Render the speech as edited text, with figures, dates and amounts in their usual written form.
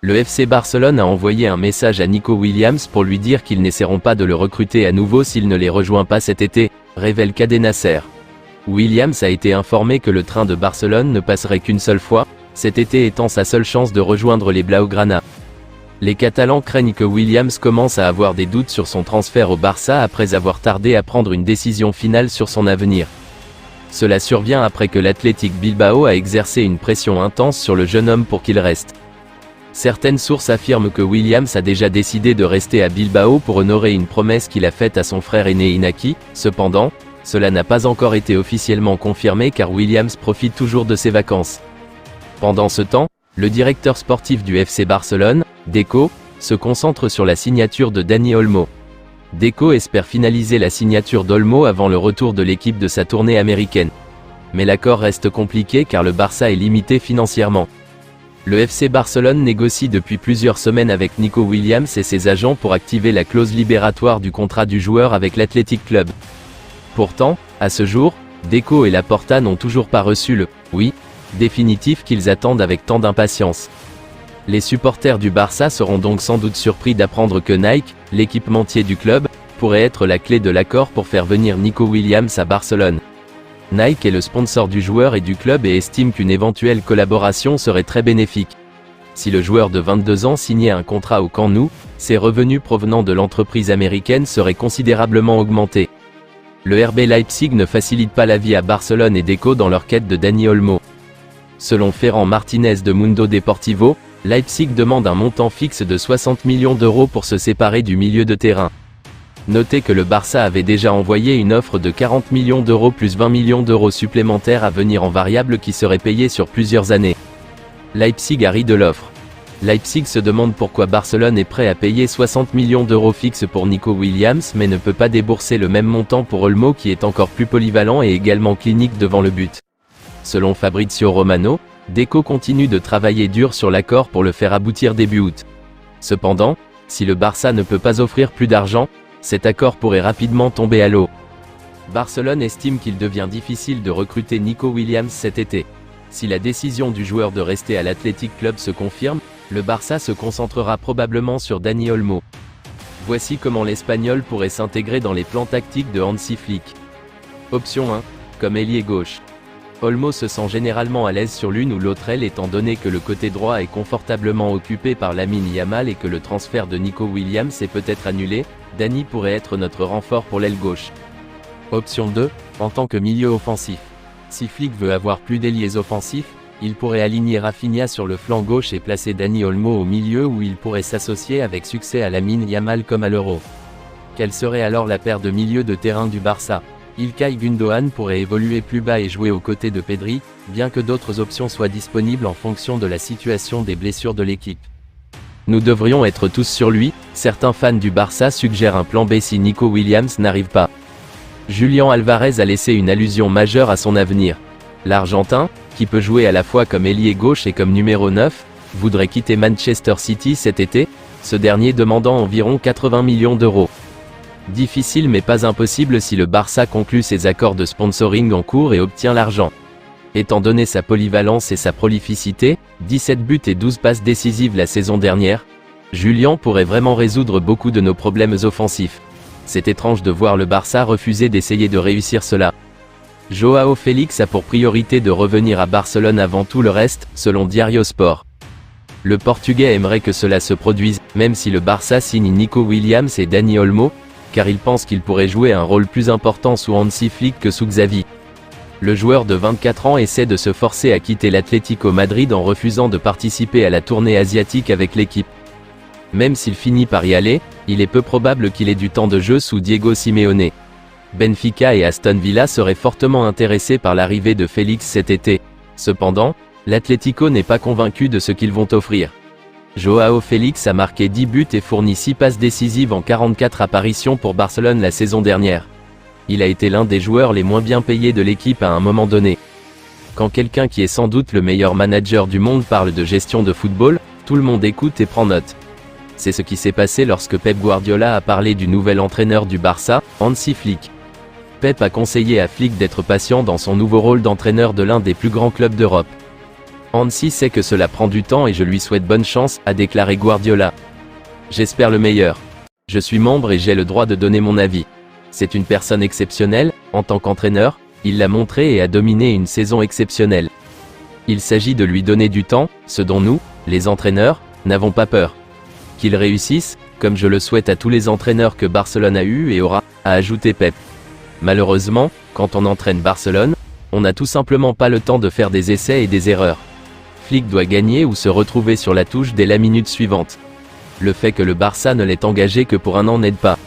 Le FC Barcelone a envoyé un message à Nico Williams pour lui dire qu'ils n'essaieront pas de le recruter à nouveau s'il ne les rejoint pas cet été, révèle Cadena Ser. Williams a été informé que le train de Barcelone ne passerait qu'une seule fois, cet été étant sa seule chance de rejoindre les Blaugrana. Les Catalans craignent que Williams commence à avoir des doutes sur son transfert au Barça après avoir tardé à prendre une décision finale sur son avenir. Cela survient après que l'Athletic Bilbao a exercé une pression intense sur le jeune homme pour qu'il reste. Certaines sources affirment que Williams a déjà décidé de rester à Bilbao pour honorer une promesse qu'il a faite à son frère aîné Inaki. Cependant, cela n'a pas encore été officiellement confirmé car Williams profite toujours de ses vacances. Pendant ce temps, le directeur sportif du FC Barcelone, Deco, se concentre sur la signature de Dani Olmo. Deco espère finaliser la signature d'Olmo avant le retour de l'équipe de sa tournée américaine. Mais l'accord reste compliqué car le Barça est limité financièrement. Le FC Barcelone négocie depuis plusieurs semaines avec Nico Williams et ses agents pour activer la clause libératoire du contrat du joueur avec l'Athletic Club. Pourtant, à ce jour, Deco et Laporta n'ont toujours pas reçu le « oui » définitif qu'ils attendent avec tant d'impatience. Les supporters du Barça seront donc sans doute surpris d'apprendre que Nike, l'équipementier du club, pourrait être la clé de l'accord pour faire venir Nico Williams à Barcelone. Nike est le sponsor du joueur et du club et estime qu'une éventuelle collaboration serait très bénéfique. Si le joueur de 22 ans signait un contrat au Camp Nou, ses revenus provenant de l'entreprise américaine seraient considérablement augmentés. Le RB Leipzig ne facilite pas la vie à Barcelone et Deco dans leur quête de Dani Olmo. Selon Ferran Martinez de Mundo Deportivo, Leipzig demande un montant fixe de 60 millions d'euros pour se séparer du milieu de terrain. Notez que le Barça avait déjà envoyé une offre de 40 millions d'euros plus 20 millions d'euros supplémentaires à venir en variable qui serait payée sur plusieurs années. Leipzig a ri de l'offre. Leipzig se demande pourquoi Barcelone est prêt à payer 60 millions d'euros fixes pour Nico Williams mais ne peut pas débourser le même montant pour Olmo qui est encore plus polyvalent et également clinique devant le but. Selon Fabrizio Romano, Deco continue de travailler dur sur l'accord pour le faire aboutir début août. Cependant, si le Barça ne peut pas offrir plus d'argent, cet accord pourrait rapidement tomber à l'eau. Barcelone estime qu'il devient difficile de recruter Nico Williams cet été. Si la décision du joueur de rester à l'Athletic Club se confirme, le Barça se concentrera probablement sur Dani Olmo. Voici comment l'Espagnol pourrait s'intégrer dans les plans tactiques de Hansi Flick. Option 1, comme ailier gauche. Olmo se sent généralement à l'aise sur l'une ou l'autre aile étant donné que le côté droit est confortablement occupé par Lamine Yamal et que le transfert de Nico Williams est peut-être annulé, Dani pourrait être notre renfort pour l'aile gauche. Option 2, en tant que milieu offensif. Si Flick veut avoir plus d'ailiers offensifs, il pourrait aligner Rafinha sur le flanc gauche et placer Dani Olmo au milieu où il pourrait s'associer avec succès à Lamine Yamal comme à l'Euro. Quelle serait alors la paire de milieux de terrain du Barça ? Ilkay Gundogan pourrait évoluer plus bas et jouer aux côtés de Pedri, bien que d'autres options soient disponibles en fonction de la situation des blessures de l'équipe. Nous devrions être tous sur lui, certains fans du Barça suggèrent un plan B si Nico Williams n'arrive pas. Julián Alvarez a laissé une allusion majeure à son avenir. L'Argentin, qui peut jouer à la fois comme ailier gauche et comme numéro 9, voudrait quitter Manchester City cet été, ce dernier demandant environ 80 millions d'euros. Difficile mais pas impossible si le Barça conclut ses accords de sponsoring en cours et obtient l'argent. Étant donné sa polyvalence et sa prolificité, 17 buts et 12 passes décisives la saison dernière, Julián pourrait vraiment résoudre beaucoup de nos problèmes offensifs. C'est étrange de voir le Barça refuser d'essayer de réussir cela. Joao Félix a pour priorité de revenir à Barcelone avant tout le reste, selon Diario Sport. Le Portugais aimerait que cela se produise, même si le Barça signe Nico Williams et Dani Olmo, car il pense qu'il pourrait jouer un rôle plus important sous Hansi Flick que sous Xavi. Le joueur de 24 ans essaie de se forcer à quitter l'Atlético Madrid en refusant de participer à la tournée asiatique avec l'équipe. Même s'il finit par y aller, il est peu probable qu'il ait du temps de jeu sous Diego Simeone. Benfica et Aston Villa seraient fortement intéressés par l'arrivée de Félix cet été. Cependant, l'Atlético n'est pas convaincu de ce qu'ils vont offrir. Joao Félix a marqué 10 buts et fourni 6 passes décisives en 44 apparitions pour Barcelone la saison dernière. Il a été l'un des joueurs les moins bien payés de l'équipe à un moment donné. Quand quelqu'un qui est sans doute le meilleur manager du monde parle de gestion de football, tout le monde écoute et prend note. C'est ce qui s'est passé lorsque Pep Guardiola a parlé du nouvel entraîneur du Barça, Hansi Flick. Pep a conseillé à Flick d'être patient dans son nouveau rôle d'entraîneur de l'un des plus grands clubs d'Europe. Hansi sait que cela prend du temps et je lui souhaite bonne chance, a déclaré Guardiola. J'espère le meilleur. Je suis membre et j'ai le droit de donner mon avis. C'est une personne exceptionnelle, en tant qu'entraîneur, il l'a montré et a dominé une saison exceptionnelle. Il s'agit de lui donner du temps, ce dont nous, les entraîneurs, n'avons pas peur. Qu'il réussisse, comme je le souhaite à tous les entraîneurs que Barcelone a eu et aura, a ajouté Pep. Malheureusement, quand on entraîne Barcelone, on n'a tout simplement pas le temps de faire des essais et des erreurs. Flick doit gagner ou se retrouver sur la touche dès la minute suivante. Le fait que le Barça ne l'ait engagé que pour un an n'aide pas.